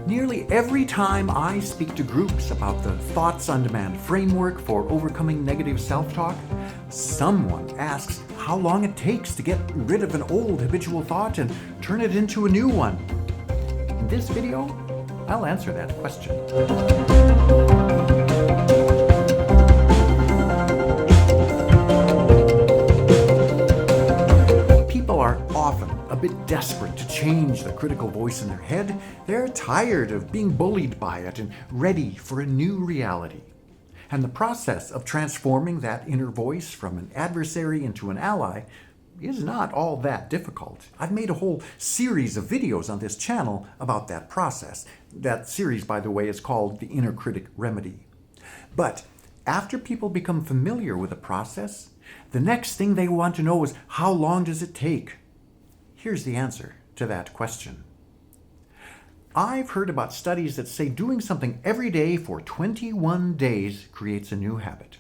Nearly every time I speak to groups about the Thoughts on Demand framework for overcoming negative self-talk, someone asks how long it takes to get rid of an old habitual thought and turn it into a new one. In this video, I'll answer that question. People are often a bit desperate to change the critical voice in their head. They're tired of being bullied by it and ready for a new reality. And the process of transforming that inner voice from an adversary into an ally is not all that difficult. I've made a whole series of videos on this channel about that process. That series, by the way, is called The Inner Critic Remedy. But after people become familiar with the process, the next thing they want to know is, how long does it take? Here's the answer to that question. I've heard about studies that say doing something every day for 21 days creates a new habit.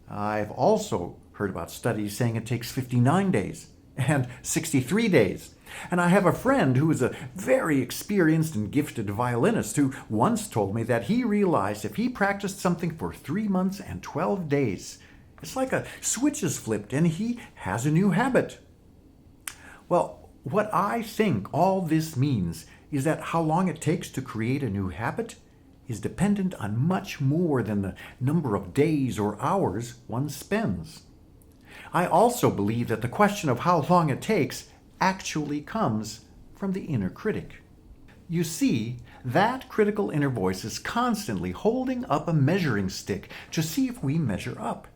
I've also heard about studies saying it takes 59 days and 63 days. And I have a friend who is a very experienced and gifted violinist who once told me that he realized if he practiced something for 3 months and 12 days, it's like a switch is flipped and he has a new habit. Well, what I think all this means is that how long it takes to create a new habit is dependent on much more than the number of days or hours one spends. I also believe that the question of how long it takes actually comes from the inner critic. You see, that critical inner voice is constantly holding up a measuring stick to see if we measure up.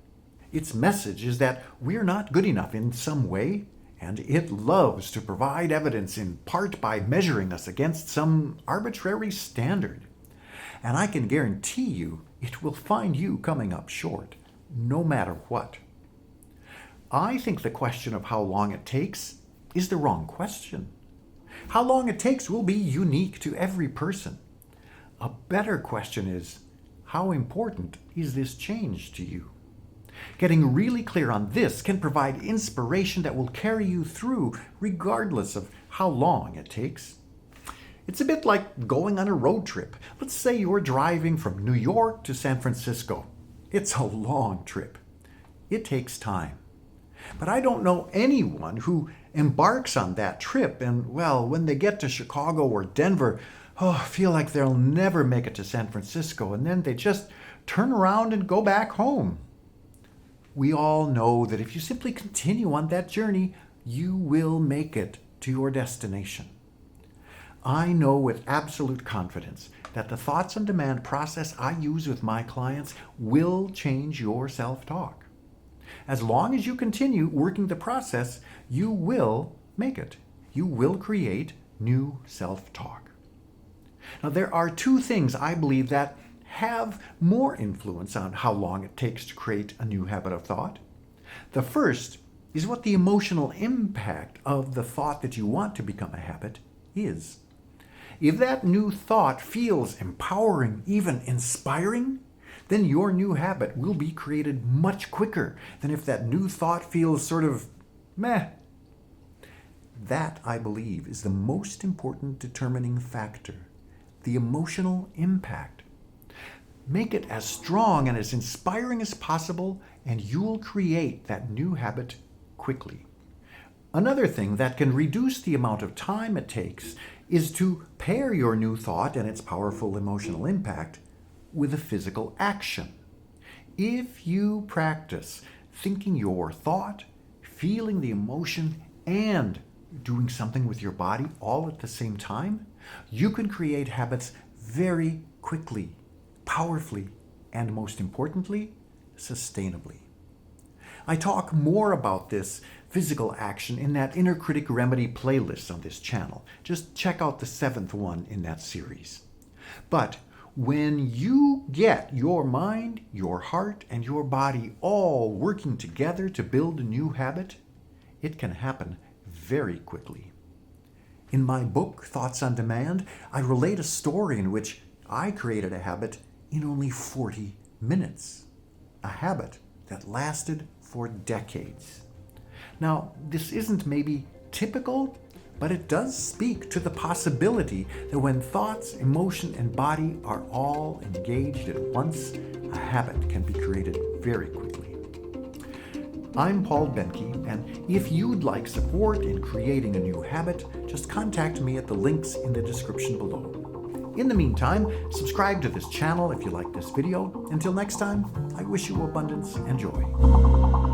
Its message is that we're not good enough in some way, and it loves to provide evidence in part by measuring us against some arbitrary standard. And I can guarantee you it will find you coming up short, no matter what. I think the question of how long it takes is the wrong question. How long it takes will be unique to every person. A better question is, how important is this change to you? Getting really clear on this can provide inspiration that will carry you through regardless of how long it takes. It's a bit like going on a road trip. Let's say you're driving from New York to San Francisco. It's a long trip. It takes time. But I don't know anyone who embarks on that trip and, well, when they get to Chicago or Denver, feel like they'll never make it to San Francisco, and then they just turn around and go back home. We all know that if you simply continue on that journey, you will make it to your destination. I know with absolute confidence that the Thoughts on Demand process I use with my clients will change your self-talk. As long as you continue working the process, you will make it. You will create new self-talk. Now, there are two things I believe that have more influence on how long it takes to create a new habit of thought. The first is what the emotional impact of the thought that you want to become a habit is. If that new thought feels empowering, even inspiring, then your new habit will be created much quicker than if that new thought feels sort of meh. That, I believe, is the most important determining factor, the emotional impact. Make it as strong and as inspiring as possible, and you'll create that new habit quickly. Another thing that can reduce the amount of time it takes is to pair your new thought and its powerful emotional impact with a physical action. If you practice thinking your thought, feeling the emotion, and doing something with your body all at the same time, you can create habits very quickly, powerfully, and most importantly, sustainably. I talk more about this physical action in that Inner Critic Remedy playlist on this channel. Just check out the 7th one in that series. But when you get your mind, your heart, and your body all working together to build a new habit, it can happen very quickly. In my book, Thoughts on Demand, I relate a story in which I created a habit in only 40 minutes. A habit that lasted for decades. Now, this isn't maybe typical, but it does speak to the possibility that when thoughts, emotion, and body are all engaged at once, a habit can be created very quickly. I'm Paul Boehnke, and if you'd like support in creating a new habit, just contact me at the links in the description below. In the meantime, subscribe to this channel if you like this video. Until next time, I wish you abundance and joy.